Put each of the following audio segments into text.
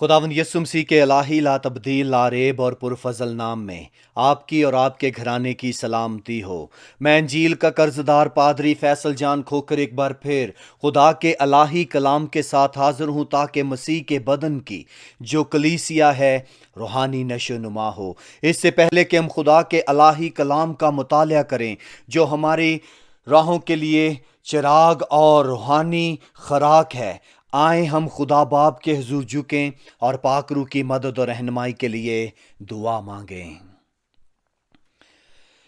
خداوند یسوع مسیح کے الہی لا تبدیل لا ریب اور پرفضل نام میں آپ کی اور آپ کے گھرانے کی سلامتی ہو۔ میں انجیل کا قرضدار پادری فیصل جان کھوکر ایک بار پھر خدا کے الہی کلام کے ساتھ حاضر ہوں تاکہ مسیح کے بدن کی جو کلیسیا ہے روحانی نشو نما ہو۔ اس سے پہلے کہ ہم خدا کے الہی کلام کا مطالعہ کریں جو ہماری راہوں کے لیے چراغ اور روحانی خوراک ہے، آئیں ہم خدا باپ کے حضور جھکیں اور پاک روح کی مدد اور رہنمائی کے لیے دعا مانگیں۔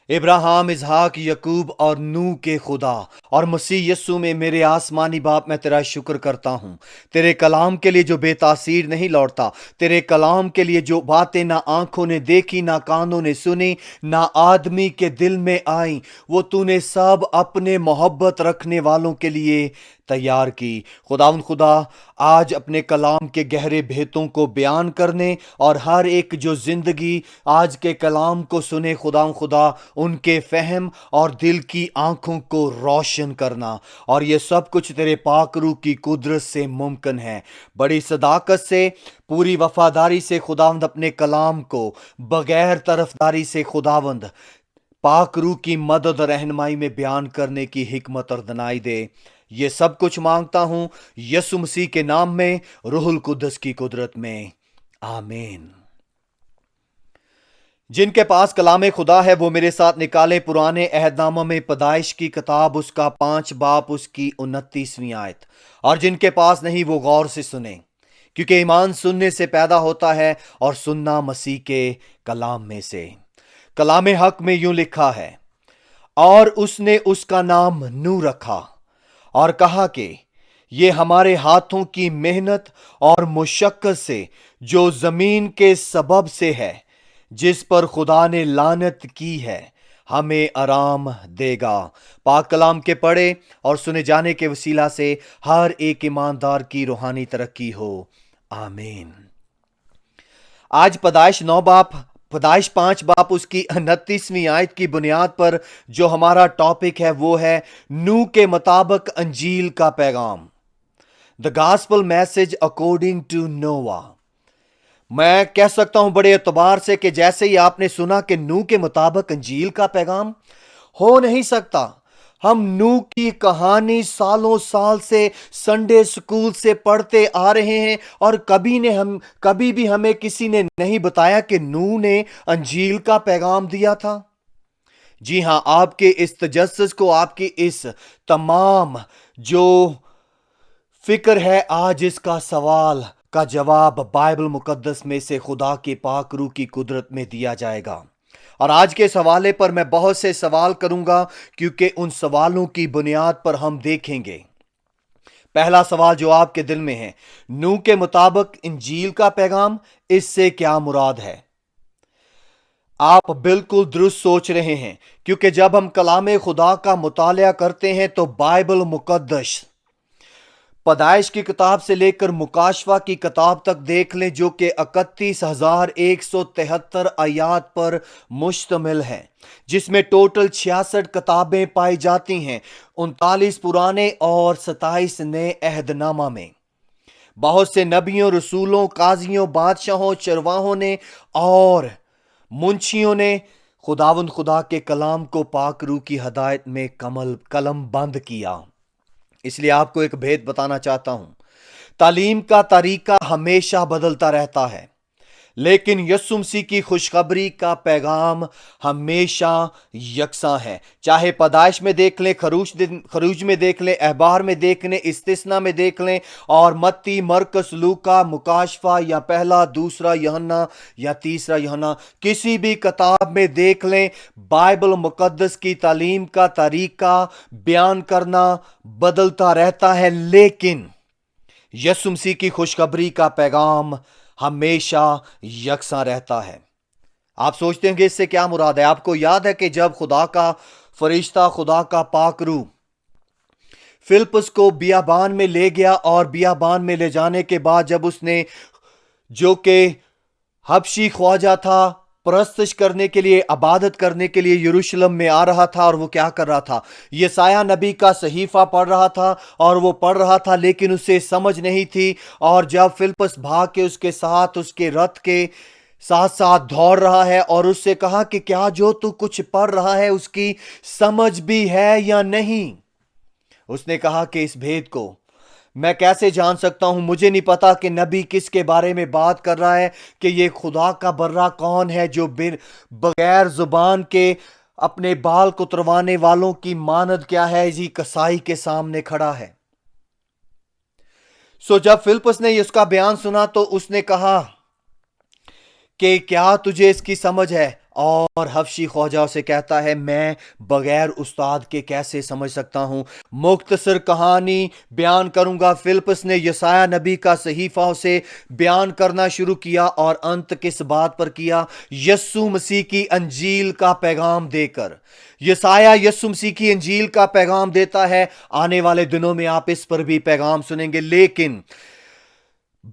ابراہیم، اسحاق، یعقوب اور نوح کے خدا اور مسیح یسوع میں میرے آسمانی باپ، میں تیرا شکر کرتا ہوں تیرے کلام کے لیے جو بے تاثیر نہیں لوٹتا، تیرے کلام کے لیے جو باتیں نہ آنکھوں نے دیکھی نہ کانوں نے سنی نہ آدمی کے دل میں آئیں، وہ تو نے سب اپنے محبت رکھنے والوں کے لیے تیار کی۔ خدا آج اپنے کلام کے گہرے بھیتوں کو بیان کرنے اور ہر ایک جو زندگی آج کے کلام کو سنے خدا ان کے فہم اور دل کی آنکھوں کو روشن کرنا، اور یہ سب کچھ تیرے پاک روح کی قدرت سے ممکن ہے۔ بڑی صداقت سے، پوری وفاداری سے خداوند اپنے کلام کو بغیر طرفداری سے خداوند پاک روح کی مدد اور رہنمائی میں بیان کرنے کی حکمت اور دانائی دے۔ یہ سب کچھ مانگتا ہوں یسوع مسیح کے نام میں، روح القدس کی قدرت میں، آمین۔ جن کے پاس کلام خدا ہے وہ میرے ساتھ نکالے پرانے عہد نامہ میں پیدائش کی کتاب، اس کا 5 باب، اس کی 29ویں آیت، اور جن کے پاس نہیں وہ غور سے سنیں، کیونکہ ایمان سننے سے پیدا ہوتا ہے اور سننا مسیح کے کلام میں سے۔ کلام حق میں یوں لکھا ہے، اور اس نے اس کا نام نوح رکھا اور کہا کہ یہ ہمارے ہاتھوں کی محنت اور مشقت سے جو زمین کے سبب سے ہے، جس پر خدا نے لعنت کی ہے، ہمیں آرام دے گا۔ پاک کلام کے پڑھے اور سنے جانے کے وسیلہ سے ہر ایک ایماندار کی روحانی ترقی ہو، آمین۔ آج پیدائش 5 باب اس کی 29ویں آیت کی بنیاد پر جو ہمارا ٹاپک ہے وہ ہے نوح کے مطابق انجیل کا پیغام، The Gospel Message According to Noah۔ میں کہہ سکتا ہوں بڑے اعتبار سے کہ جیسے ہی آپ نے سنا کہ نوح کے مطابق انجیل کا پیغام، ہو نہیں سکتا ہم نوح کی کہانی سالوں سال سے سنڈے سکول سے پڑھتے آ رہے ہیں اور کبھی بھی ہمیں کسی نے نہیں بتایا کہ نوح نے انجیل کا پیغام دیا تھا۔ جی ہاں، آپ کے اس تجسس کو، آپ کی اس تمام جو فکر ہے، آج اس کا سوال کا جواب بائبل مقدس میں سے خدا کے پاک روح کی قدرت میں دیا جائے گا۔ اور آج کے سوالے پر میں بہت سے سوال کروں گا کیونکہ ان سوالوں کی بنیاد پر ہم دیکھیں گے۔ پہلا سوال جو آپ کے دل میں ہے، نوح کے مطابق انجیل کا پیغام، اس سے کیا مراد ہے؟ آپ بالکل درست سوچ رہے ہیں، کیونکہ جب ہم کلام خدا کا مطالعہ کرتے ہیں تو بائبل مقدس پیدائش کی کتاب سے لے کر مکاشفہ کی کتاب تک دیکھ لیں، جو کہ 31,173 آیات پر مشتمل ہے، جس میں ٹوٹل 66 کتابیں پائی جاتی ہیں، 39 پرانے اور 27 نئے عہد نامہ میں۔ بہت سے نبیوں، رسولوں، قاضیوں، بادشاہوں، چرواہوں نے اور منشیوں نے خدا کے کلام کو پاک روح کی ہدایت میں قلم بند کیا۔ اس لیے آپ کو ایک بھید بتانا چاہتا ہوں، تعلیم کا طریقہ ہمیشہ بدلتا رہتا ہے، لیکن یسوع مسیح کی خوشخبری کا پیغام ہمیشہ یکساں ہے۔ چاہے پیدائش میں دیکھ لیں، خروج میں دیکھ لیں، اخبار میں دیکھ لیں، استثنا میں دیکھ لیں، اور متی، مرکس، لوکا، مکاشفہ یا پہلا، دوسرا یوحنا یا تیسرا یوحنا، کسی بھی کتاب میں دیکھ لیں، بائبل مقدس کی تعلیم کا طریقہ بیان کرنا بدلتا رہتا ہے، لیکن یسوع مسیح کی خوشخبری کا پیغام ہمیشہ یکساں رہتا ہے۔ آپ سوچتے ہیں کہ اس سے کیا مراد ہے؟ آپ کو یاد ہے کہ جب خدا کا فرشتہ، خدا کا پاک روح فلپس کو بیابان میں لے گیا، اور بیابان میں لے جانے کے بعد جب اس نے، جو کہ حبشی خواجہ تھا، परस्तिश करने के लिए, इबादत करने के लिए यरूशलेम में आ रहा था। और वो क्या कर रहा था? यशायाह नबी का सहीफा पढ़ रहा था, और वो पढ़ रहा था लेकिन उसे समझ नहीं थी। और जब फिलिप्पुस भाग के उसके साथ, उसके रथ के साथ साथ दौड़ रहा है और उससे कहा कि क्या जो तू कुछ पढ़ रहा है उसकी समझ भी है या नहीं? उसने कहा कि इस भेद को मैं कैसे जान सकता हूं? मुझे नहीं पता कि नबी किसके बारे में बात कर रहा है, कि ये खुदा का बर्रा कौन है जो बगैर जुबान के अपने बाल कुतरवाने वालों की मानद क्या है, इसी कसाई के सामने खड़ा है। सो जब फिलिप्पुस ने इसका बयान सुना तो उसने कहा कि क्या तुझे इसकी समझ है? और हबशी ख्वाजा से कहता है, मैं बगैर उस्ताद के कैसे समझ सकता हूं? मुख्तसर कहानी बयान करूंगा। फिलिप्पुस ने यशायाह नबी का सहीफा से बयान करना शुरू किया, और अंत किस बात पर किया? यस्सु मसीह की अंजील का पैगाम देकर। यशायाह यस्सु मसीह की अंजील का पैगाम देता है। आने वाले दिनों में आप इस पर भी पैगाम सुनेंगे। लेकिन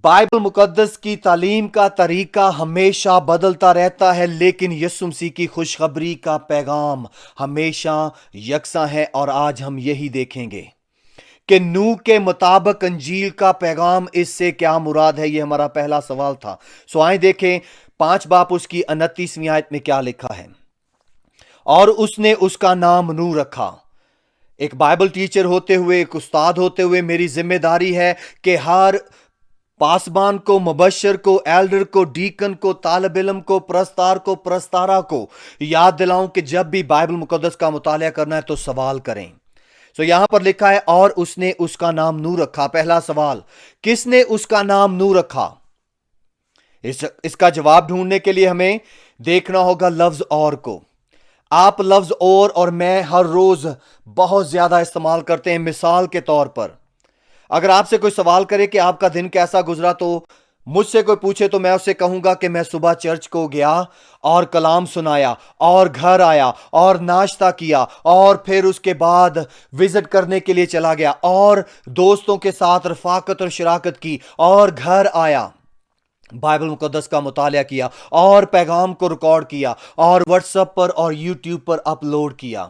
बाइबल मुकद्दस की तालीम का तरीका हमेशा बदलता रहता है, लेकिन यीशु मसीह की खुशखबरी का पैगाम हमेशा यकसा है। और आज हम यही देखेंगे कि नूह के मुताबिक अंजील का पैगाम, इससे क्या मुराद है? यह हमारा पहला सवाल था। सो आए देखें 5 बाप उसकी 29वीं आयत में क्या लिखा है। और उसने उसका नाम नूह रखा। एक बाइबल टीचर होते हुए, एक उस्ताद होते हुए मेरी जिम्मेदारी है कि हर पासबान को, मुबशर को, एल्डर को, डीकन को, तालिब इल्म को, प्रस्तार को, प्रस्तारा को याद दिलाऊं कि जब भी बाइबल मुकद्दस का मुतालिया करना है तो सवाल करें। सो यहां पर लिखा है, और उसने उसका नाम नूह रखा। पहला सवाल, किसने उसका नाम नूह रखा? इसका जवाब ढूंढने के लिए हमें देखना होगा लफ्ज और को। आप लफ्ज और मैं हर रोज बहुत ज्यादा इस्तेमाल करते हैं। मिसाल के तौर पर अगर आपसे कोई सवाल करे कि आपका दिन कैसा गुजरा, तो मुझसे कोई पूछे तो मैं उससे कहूंगा कि मैं सुबह चर्च को गया और कलाम सुनाया और घर आया और नाश्ता किया और फिर उसके बाद विजिट करने के लिए चला गया और दोस्तों के साथ रफाकत और शराकत की और घर आया, बाइबल मुकद्दस का मुतालिया किया और पैगाम को रिकॉर्ड किया और व्हाट्सएप पर और यूट्यूब पर अपलोड किया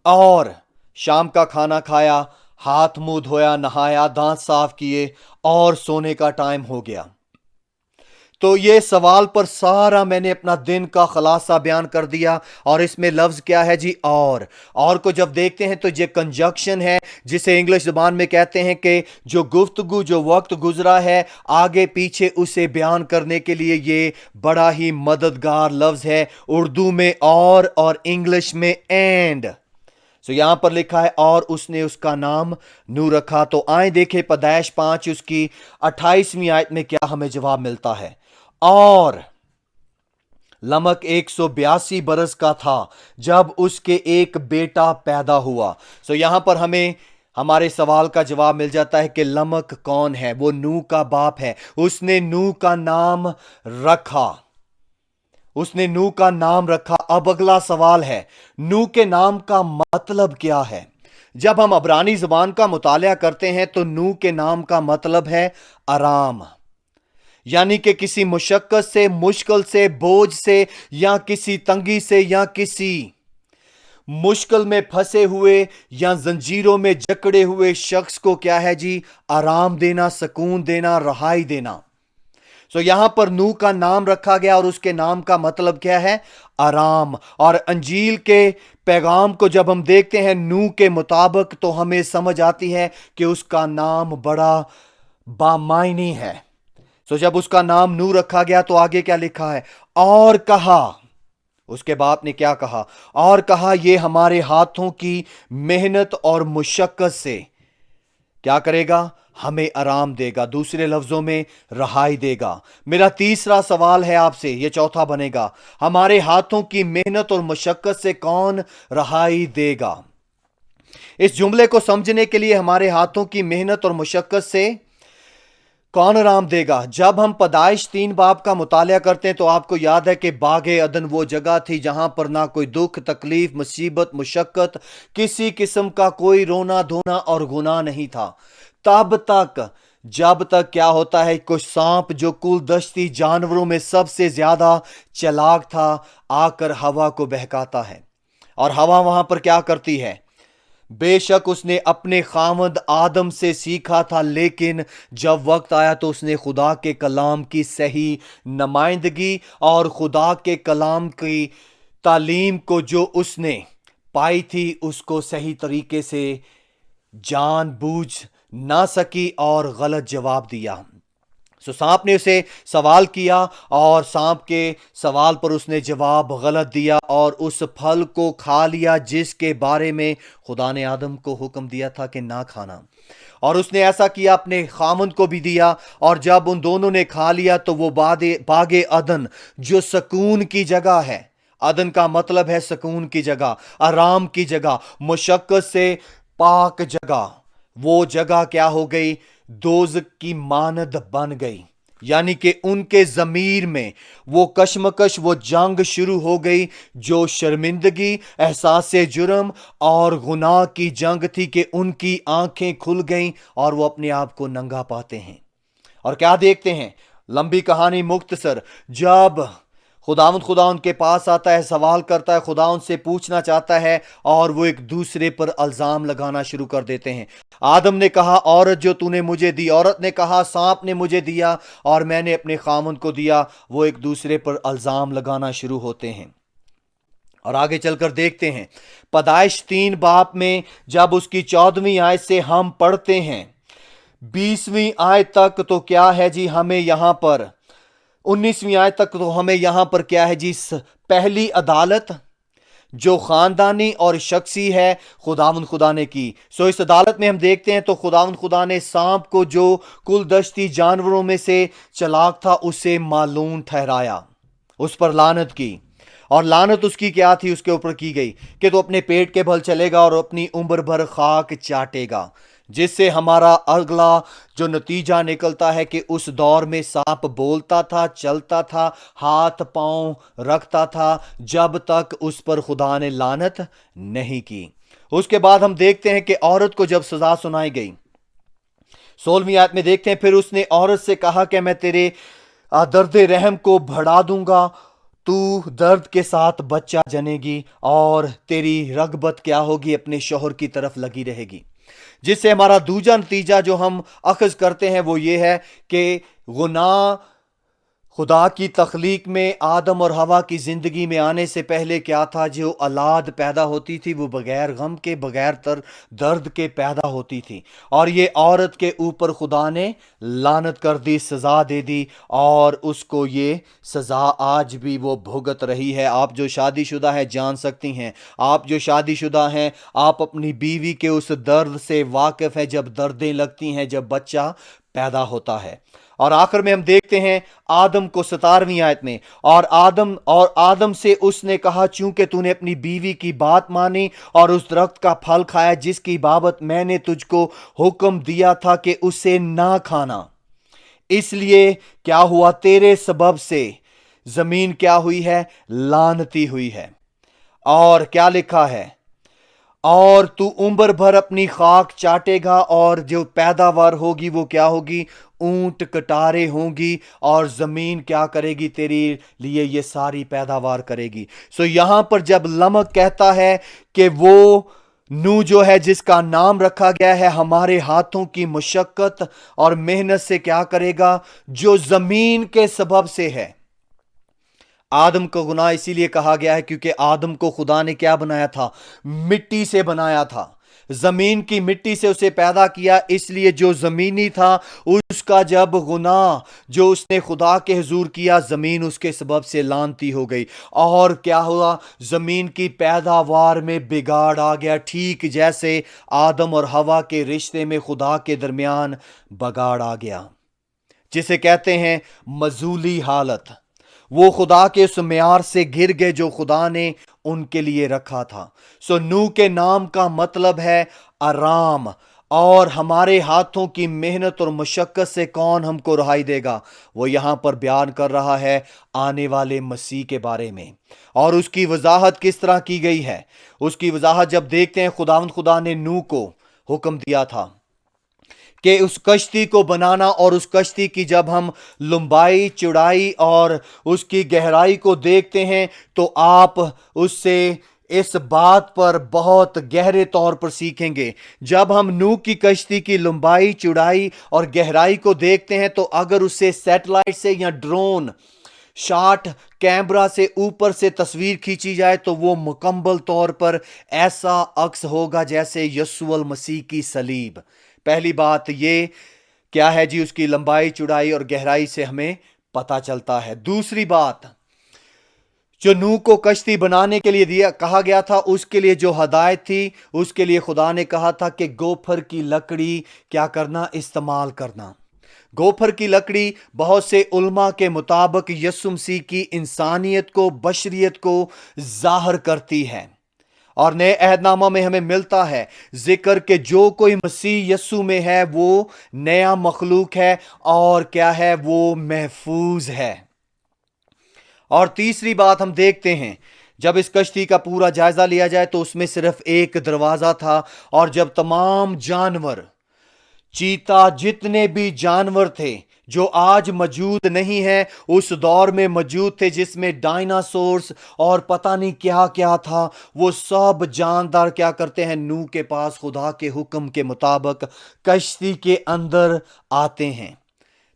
और शाम का खाना खाया, हाथ मुंह धोया, नहाया, दांत साफ किए और सोने का टाइम हो गया। तो ये सवाल पर सारा मैंने अपना दिन का खुलासा बयान कर दिया। और इसमें लफ्ज क्या है जी? और को जब देखते हैं तो ये कंजक्शन है, जिसे इंग्लिश जुबान में कहते हैं कि जो गुफ्तगू, जो वक्त गुजरा है, आगे पीछे उसे बयान करने के लिए ये बड़ा ही मददगार लफ्ज है। उर्दू में और इंग्लिश में एंड। तो यहां पर लिखा है, और उसने उसका नाम नूह रखा। तो आए देखें पैदाइश 5 उसकी 28वीं आयत में क्या हमें जवाब मिलता है। और लमक 182 बरस का था जब उसके एक बेटा पैदा हुआ। सो यहां पर हमें हमारे सवाल का जवाब मिल जाता है कि लमक कौन है? वो नूह का बाप है। उसने नूह का नाम रखा। उसने नूह का नाम रखा। अब अगला सवाल है, नूह के नाम का मतलब क्या है? जब हम अब्रानी जुबान का मुतालिया करते हैं तो नूह के नाम का मतलब है आराम, यानी कि किसी मुशक्कत से, मुश्किल से, बोझ से या किसी तंगी से या किसी मुश्किल में फंसे हुए या जंजीरों में जकड़े हुए शख्स को क्या है जी? आराम देना, सुकून देना, रहाई देना। सो यहां पर नूह का नाम रखा गया और उसके नाम का मतलब क्या है? आराम। और अंजील के पैगाम को जब हम देखते हैं नूह के मुताबिक तो हमें समझ आती है कि उसका नाम बड़ा बामायनी है। सो जब उसका नाम नूह रखा गया तो आगे क्या लिखा है? और कहा, उसके बाप ने क्या कहा? और कहा, ये हमारे हाथों की मेहनत और मुशक्कत से क्या करेगा? हमें आराम देगा। दूसरे लफ्जों में रहाई देगा। मेरा तीसरा सवाल है आपसे, यह चौथा बनेगा, हमारे हाथों की मेहनत और मुशक्कत से कौन रहाई देगा? इस जुमले को समझने के लिए हमारे हाथों की मेहनत और मुशक्कत से कौन आराम देगा? जब हम पैदाइश 3 बाब का मुतालिया करते हैं तो आपको याद है कि बागे अदन वो जगह थी जहां पर ना कोई दुख, तकलीफ, मुसीबत, मुशक्कत, किसी किस्म का कोई रोना धोना और गुनाह नहीं था। तब तक जब तक क्या होता है, कुछ सांप जो कुल दश्ती जानवरों में सबसे ज्यादा चालाक था आकर हवा को बहकाता है। और हवा वहां पर क्या करती है? बेशक उसने अपने खामद आदम से सीखा था, लेकिन जब वक्त आया तो उसने खुदा के कलाम की सही नुमाइंदगी और खुदा के कलाम की तालीम को जो उसने पाई थी उसको सही तरीके से जानबूझ ना सकी और गलत जवाब दिया। सांप ने उसे सवाल किया और सांप के सवाल पर उसने जवाब गलत दिया और उस फल को खा लिया जिसके बारे में खुदा ने आदम को हुक्म दिया था कि ना खाना। और उसने ऐसा किया, अपने खामन को भी दिया। और जब उन दोनों ने खा लिया तो वो बागे अदन, जो सुकून की जगह है, अदन का मतलब है सुकून की जगह, आराम की जगह, मुशक्कत से पाक जगह, वो जगह क्या हो गई? दोज़ख की मानद बन गई। यानी कि उनके ज़मीर में वो कशमकश, वो जंग शुरू हो गई जो शर्मिंदगी, एहसास जुर्म और गुनाह की जंग थी कि उनकी आंखें खुल गईं और वो अपने आप को नंगा पाते हैं। और क्या देखते हैं? लंबी कहानी मुख्तसर, जब खुदा उनके पास आता है, सवाल करता है, खुदा उनसे पूछना चाहता है और वो एक दूसरे पर इल्जाम लगाना शुरू कर देते हैं। आदम ने कहा औरत जो तूने मुझे दी, औरत ने कहा सांप ने मुझे दिया और मैंने अपने खामन को दिया। वो एक दूसरे पर इल्जाम लगाना शुरू होते हैं। और आगे चलकर देखते हैं पैदाइश 3 बाब में जब उसकी 14वीं आयत से हम पढ़ते हैं 20वीं आयत तक, तो क्या है जी? हमें यहां पर 19वीं आयत तक तो हमें यहां पर क्या है जी? पहली अदालत जो खानदानी और शख्सी है खुदा ने की। इस अदालत में हम देखते हैं तो खुदा ने सांप को जो कुल दश्ती जानवरों में से चालाक था उसे मालूम ठहराया, उस पर लानत की। और लानत उसकी क्या थी? उसके ऊपर की गई कि तो अपने पेट के बल चलेगा और अपनी उम्र भर खाक चाटेगा। जिससे हमारा अगला जो नतीजा निकलता है कि उस दौर में सांप बोलता था, चलता था, हाथ पांव रखता था, जब तक उस पर खुदा ने लानत नहीं की। उसके बाद हम देखते हैं कि औरत को जब सजा सुनाई गई, 16वीं आयत में देखते हैं, फिर उसने औरत से कहा कि मैं तेरे दर्द रहम को बढ़ा दूंगा, तू दर्द के साथ बच्चा जनेगी और तेरी रगबत क्या होगी? अपने शौहर की तरफ लगी रहेगी। जिससे हमारा दूसरा नतीजा जो हम अखज करते हैं वो ये है कि गुनाह खुदा की तख्लीक में आदम और हवा की जिंदगी में आने से पहले क्या था? जो औलाद पैदा होती थी वो बगैर गम के, बगैर दर्द के पैदा होती थी। और ये औरत के ऊपर खुदा ने लानत कर दी, सजा दे दी और उसको ये सजा आज भी वो भुगत रही है। आप जो शादीशुदा है जान सकती हैं, आप जो शादीशुदा हैं आप अपनी बीवी के उस दर्द से वाकिफ है जब दर्दें लगती हैं, जब बच्चा पैदा होता है। और आखिर में हम देखते हैं आदम को 17वीं आयत में, और आदम से उसने कहा चूंकि तूने अपनी बीवी की बात मानी और उस दरख्त का फल खाया जिसकी बाबत मैंने तुझको हुक्म दिया था कि उसे ना खाना, इसलिए क्या हुआ? तेरे सबब से जमीन क्या हुई है? लानती हुई है। और क्या लिखा है? और तू उम्र भर अपनी खाक चाटेगा और जो पैदावार होगी वो क्या होगी? ऊंट कटारे होंगी और जमीन क्या करेगी? तेरे लिए ये सारी पैदावार करेगी। यहां पर जब लमक कहता है कि वो नू जो है जिसका नाम रखा गया है हमारे हाथों की मुशक्कत और मेहनत से क्या करेगा? जो जमीन के सबब से है। आदम को गुनाह इसीलिए कहा गया है क्योंकि आदम को खुदा ने क्या बनाया था? मिट्टी से बनाया था, जमीन की मिट्टी से उसे पैदा किया। इसलिए जो जमीनी था उसका जब गुनाह जो उसने खुदा के हुजूर किया, जमीन उसके सबब से लानती हो गई। और क्या हुआ? जमीन की पैदावार में बिगाड़ आ गया, ठीक जैसे आदम और हवा के रिश्ते में खुदा के दरमियान बगाड़ आ गया, जिसे कहते हैं मजूली हालत। वो खुदा के उस म्यार से गिर गए जो खुदा ने उनके लिए रखा था। नूह के नाम का मतलब है आराम। और हमारे हाथों की मेहनत और मुशक्कत से कौन हमको रहाई देगा? वो यहां पर बयान कर रहा है आने वाले मसीह के बारे में। और उसकी वजाहत किस तरह की गई है? उसकी वजाहत जब देखते हैं खुदा ने नूह को हुक्म दिया था کہ उस कश्ती को बनाना और उस कश्ती की जब हम लंबाई चौड़ाई और उसकी गहराई को देखते हैं तो आप उससे इस बात पर बहुत गहरे तौर पर सीखेंगे। जब हम नूह की कश्ती की लंबाई चौड़ाई और गहराई को देखते हैं तो अगर उससे सैटेलाइट से या ड्रोन शॉट कैमरा से ऊपर से तस्वीर खींची जाए तो वो मुकम्मल तौर पर ऐसा अक्स होगा जैसे यस्सु मसीह की सलीब। पहली बात ये क्या है जी, उसकी लंबाई चौड़ाई और गहराई से हमें पता चलता है। दूसरी बात, जो नूह को कश्ती बनाने के लिए दिया कहा गया था, उसके लिए जो हदायत थी, उसके लिए खुदा ने कहा था कि गोफर की लकड़ी क्या करना, इस्तेमाल करना। गोफर की लकड़ी बहुत से उलमा के मुताबिक यस्सु मसीह की इंसानियत को, बशरियत को जाहिर करती है। और नए अहदनामा में हमें मिलता है जिक्र कि जो कोई मसीह यस्सु में है वो नया मखलूक है और क्या है, वो महफूज है। और तीसरी बात हम देखते हैं, जब इस कश्ती का पूरा जायजा लिया जाए तो उसमें सिर्फ एक दरवाजा था, और जब तमाम जानवर, चीता, जितने भी जानवर थे जो आज मौजूद नहीं है, उस दौर में मौजूद थे जिसमें डायनासोर्स और पता नहीं क्या क्या था, वो सब जानदार क्या करते हैं, नूह के पास खुदा के हुक्म के मुताबिक कश्ती के अंदर आते हैं।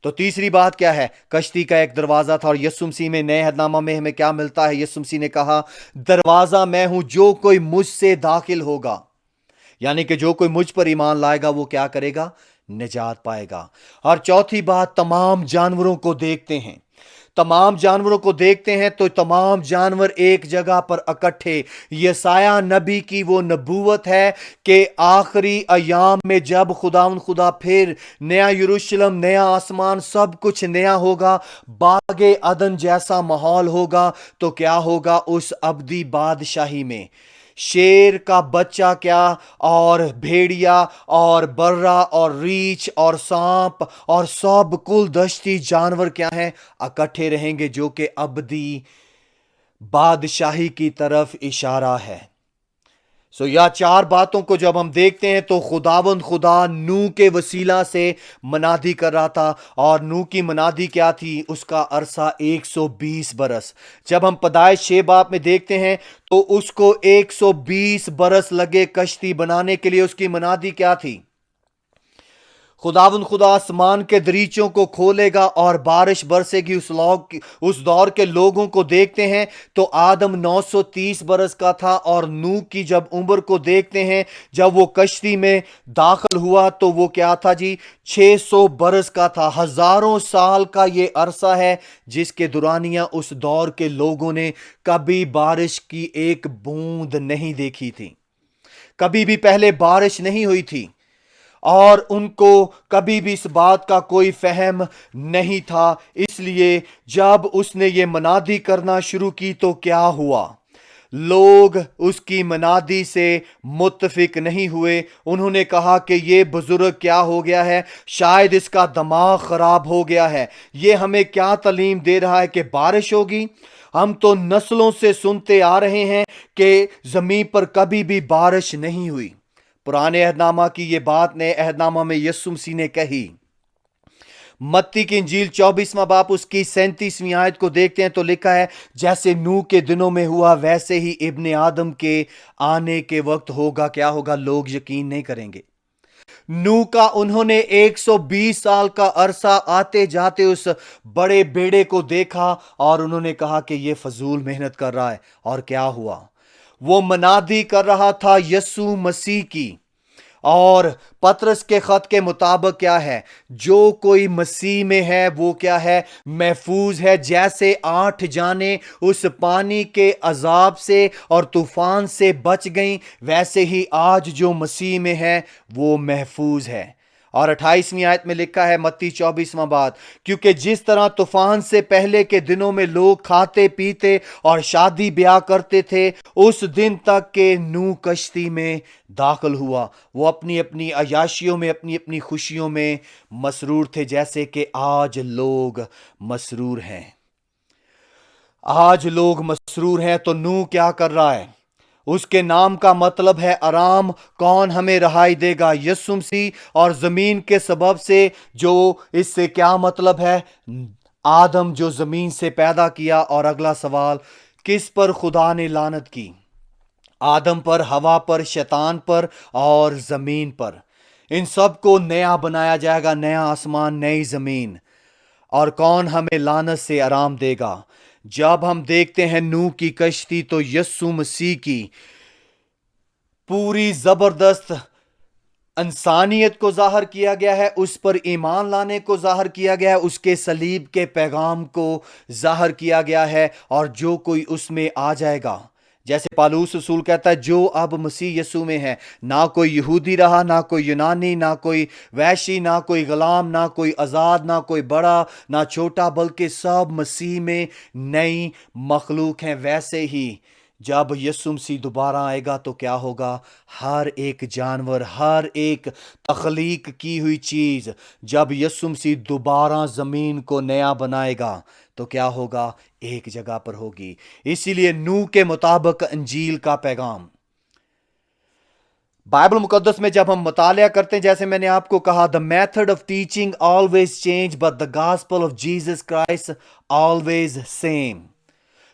तो तीसरी बात क्या है, कश्ती का एक दरवाजा था। और यस्सु मसीह में नए अहदनामा में हमें क्या मिलता है, यस्सु मसीह ने कहा दरवाजा मैं हूं, जो कोई मुझसे दाखिल होगा, यानी कि जो कोई मुझ पर ईमान लाएगा वो क्या करेगा, निजात पाएगा। और चौथी बात, तमाम जानवरों को देखते हैं। तमाम जानवरों को देखते हैं तो तमाम जानवर एक जगह पर इकट्ठे। यसाया नबी की वो नबूवत है कि आखिरी अयाम में जब खुदा फिर नया यरूशलेम, नया आसमान, सब कुछ नया होगा, बागे अदन जैसा माहौल होगा, तो क्या होगा, उस अब्दी बादशाही में शेर का बच्चा क्या, और भेड़िया और बर्रा और रीछ और सांप और सब कुल दश्ती जानवर क्या हैं, इकट्ठे रहेंगे, जो कि अब्दी बादशाही की तरफ इशारा है। सो यह चार बातों को जब हम देखते हैं तो खुदावंद खुदा नूह के वसीला से मनादी कर रहा था। और नूह की मनादी क्या थी, उसका अरसा 120 बरस। जब हम पैदाइश 6 बाब में देखते हैं तो उसको 120 बरस लगे कश्ती बनाने के लिए। उसकी मनादी क्या थी, खुदावंद खुदा आसमान के दरीचों को खोलेगा और बारिश बरसेगी। उस दौर के लोगों को देखते हैं तो आदम 930 बरस का था, और नूह की जब उम्र को देखते हैं, जब वो कश्ती में दाखिल हुआ तो वो क्या था जी, 600 बरस का था। हजारों साल का ये अरसा है जिसके दुरानिया उस दौर के लोगों ने कभी बारिश की एक बूंद नहीं देखी थी, कभी भी पहले बारिश नहीं हुई थी, और उनको कभी भी इस बात का कोई फहम नहीं था। इसलिए जब उसने ये मनादी करना शुरू की तो क्या हुआ, लोग उसकी मनादी से मुत्तफिक नहीं हुए। उन्होंने कहा कि ये बुजुर्ग क्या हो गया है, शायद इसका दिमाग खराब हो गया है, ये हमें क्या तालीम दे रहा है कि बारिश होगी। हम तो नस्लों से सुनते आ रहे हैं कि जमीन पर कभी भी बारिश नहीं हुई। पुराने अहदनामा की ये बात नए अहदनामा में यस्सु मसीह ने कही। मत्ती की इंजील 24वां बाब उसकी 37वीं आयत को देखते हैं तो लिखा है, जैसे नूह के दिनों में हुआ वैसे ही इब्ने आदम के आने के वक्त होगा। क्या होगा, लोग यकीन नहीं करेंगे। नूह का उन्होंने 120 साल का अरसा आते जाते उस बड़े बेड़े को देखा और उन्होंने कहा कि यह फजूल मेहनत कर रहा है। और क्या हुआ, वो मनादी कर रहा था यस्सु मसीह की। और पतरस के खत के मुताबिक क्या है, जो कोई मसीह में है वो क्या है, महफूज है। जैसे 8 जाने उस पानी के अजाब से और तूफान से बच गईं, वैसे ही आज जो मसीह में है वो महफूज है। और 28वीं आयत में लिखा है, मत्ती 24वां बात, क्योंकि जिस तरह तूफान से पहले के दिनों में लोग खाते पीते और शादी ब्याह करते थे, उस दिन तक के नूह कश्ती में दाखिल हुआ। वो अपनी अपनी अयाशियों में, अपनी अपनी खुशियों में मसरूर थे, जैसे कि आज लोग मसरूर हैं। आज लोग मसरूर हैं। तो नूह क्या कर रहा है, उसके नाम का मतलब है आराम। कौन हमें रहाई देगा? यीशु मसीह। और जमीन के सबब से जो, इससे क्या मतलब है? आदम जो जमीन से पैदा किया। और अगला सवाल, किस पर खुदा ने लानत की? आदम पर, हवा पर, शैतान पर और जमीन पर। इन सब को नया बनाया जाएगा, नया आसमान, नई जमीन। और कौन हमें लानत से आराम देगा? जब हम देखते हैं नूह की कश्ती, तो यीशु मसीह की पूरी जबरदस्त इंसानियत को जाहिर किया गया है, उस पर ईमान लाने को जाहिर किया गया है, उसके सलीब के पैगाम को जाहिर किया गया है। और जो कोई उसमें आ जाएगा, जैसे पालूस रसूल कहता है, जो अब मसीह यीशु में है, ना कोई यहूदी रहा, ना कोई यूनानी, ना कोई वैशी, ना कोई गुलाम, ना कोई आज़ाद, ना कोई बड़ा ना छोटा, बल्कि सब मसीह में नई मखलूक हैं। वैसे ही जब यीशु मसीह दोबारा आएगा तो क्या होगा? हर एक जानवर, हर एक तख्लीक की हुई चीज़, जब यीशु मसीह दोबारा ज़मीन को नया बनाएगा तो क्या होगा? एक जगह पर होगी। इसीलिए नूह के मुताबिक अंजील का पैगाम, बाइबल मुकद्दस में जब हम मुतालिया करते हैं, जैसे मैंने आपको कहा, the method of teaching always change but the gospel of Jesus Christ always same.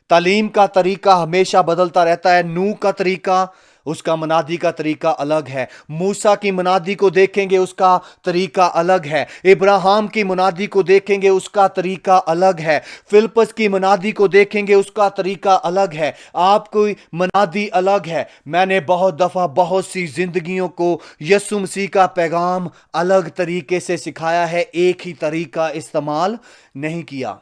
तालीम का तरीका हमेशा बदलता रहता है। नूह का तरीका, उसका मनादी का तरीका अलग है। मूसा की मनादी को देखेंगे, उसका तरीका अलग है। इब्राहिम की मनादी को देखेंगे, उसका तरीका अलग है। फिलिप्पस की मनादी को देखेंगे, उसका तरीका अलग है। आपकी मनादी अलग है। मैंने बहुत दफ़ा बहुत सी जिंदगियों को यीशु मसीह का पैगाम अलग तरीके से सिखाया है, एक ही तरीका इस्तेमाल नहीं किया।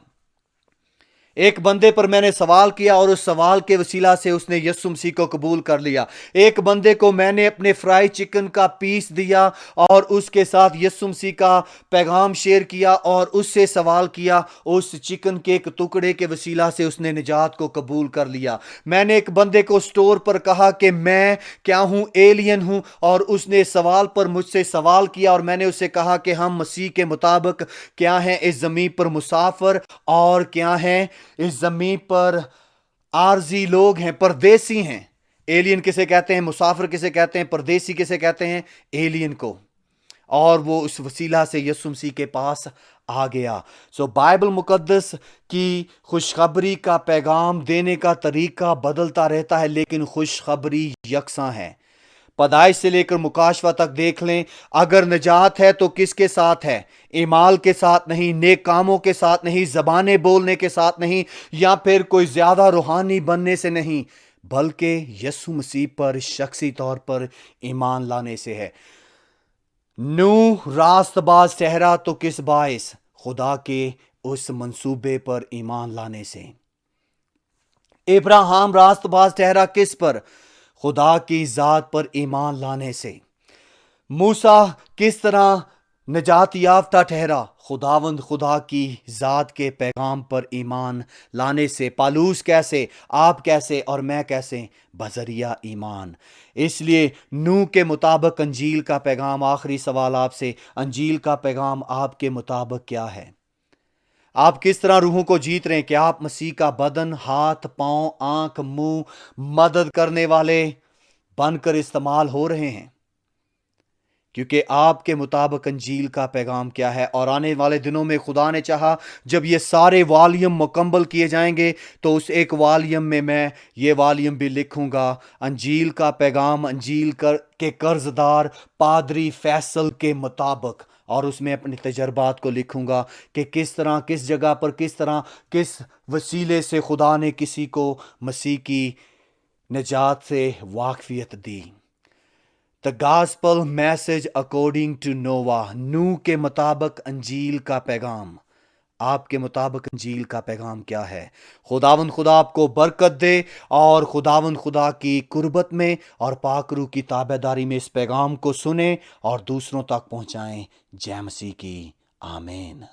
एक बंदे पर मैंने सवाल किया और उस सवाल के वसीला से उसने यीशु मसीह को कबूल कर लिया। एक बंदे को मैंने अपने फ्राई चिकन का पीस दिया और उसके साथ यीशु मसीह का पैगाम शेयर किया और उससे सवाल किया, उस चिकन के एक टुकड़े के वसीला से उसने निजात को कबूल कर लिया। मैंने एक बंदे को स्टोर पर कहा कि मैं क्या हूं? एलियन हूं। और उसने सवाल पर मुझसे सवाल किया और मैंने उससे कहा कि हम मसीह के मुताबिक क्या हैं? इस ज़मीन पर मुसाफिर और क्या हैं? इस जमीन पर आरजी लोग हैं, परदेसी हैं। एलियन किसे कहते हैं? मुसाफिर किसे कहते हैं? परदेसी किसे कहते हैं? एलियन को। और वो उस वसीला से यीशु मसीह के पास आ गया। सो बाइबल मुकद्दस की खुशखबरी का पैगाम देने का तरीका बदलता रहता है, लेकिन खुशखबरी यकसा है। पैदाइश से लेकर मुकाशवा तक देख लें, अगर निजात है तो किसके साथ है? ईमाल के साथ नहीं, नेक कामों के साथ नहीं, जबानें बोलने के साथ नहीं, या फिर कोई ज्यादा रूहानी बनने से नहीं, बल्कि यीशु मसीह पर शख्सी तौर पर ईमान लाने से है। नूह रास्तबाज ठहरा तो किस बाइस? खुदा के उस मंसूबे पर ईमान लाने से। इब्राहिम रास्तबाज ठहरा किस पर? खुदा की ज़ात पर ईमान लाने से। मूसा किस तरह निजात याफ्ता ठहरा? खुदावंद खुदा की ज़ात के पैगाम पर ईमान लाने से। पालूस कैसे? आप कैसे और मैं कैसे? बजरिया ईमान। इसलिए नूह के मुताबिक अंजील का पैगाम, आखिरी सवाल आपसे, अंजील का पैगाम आपके मुताबिक क्या है? आप किस तरह रूहों को जीत रहे हैं? क्या आप मसीह का बदन, हाथ, पांव, आंख, मुंह, मदद करने वाले बनकर इस्तेमाल हो रहे हैं? क्योंकि आपके मुताबिक अंजील का पैगाम क्या है? और आने वाले दिनों में खुदा ने चाहा, जब ये सारे वॉल्यूम मुकम्मल किए जाएंगे तो उस एक वॉल्यूम में मैं ये वॉल्यूम भी लिखूंगा, अंजील का पैगाम, अंजील के कर्जदार पादरी फैसल के मुताबिक। और उसमें अपने तजर्बात को लिखूंगा कि किस तरह, किस जगह पर, किस तरह, किस वसीले से खुदा ने किसी को मसीह की निजात से वाकफियत दी। The gospel message according to Noah, नूह के मुताबिक अंजील का पैगाम। आपके मुताबिक अंजील का पैगाम क्या है? खुदावंद खुदा आपको बरकत दे और खुदावंद खुदा की कुर्बत में और पाकरू की ताबेदारी में इस पैगाम को सुने और दूसरों तक पहुंचाएं। जय मसीह की। आमीन।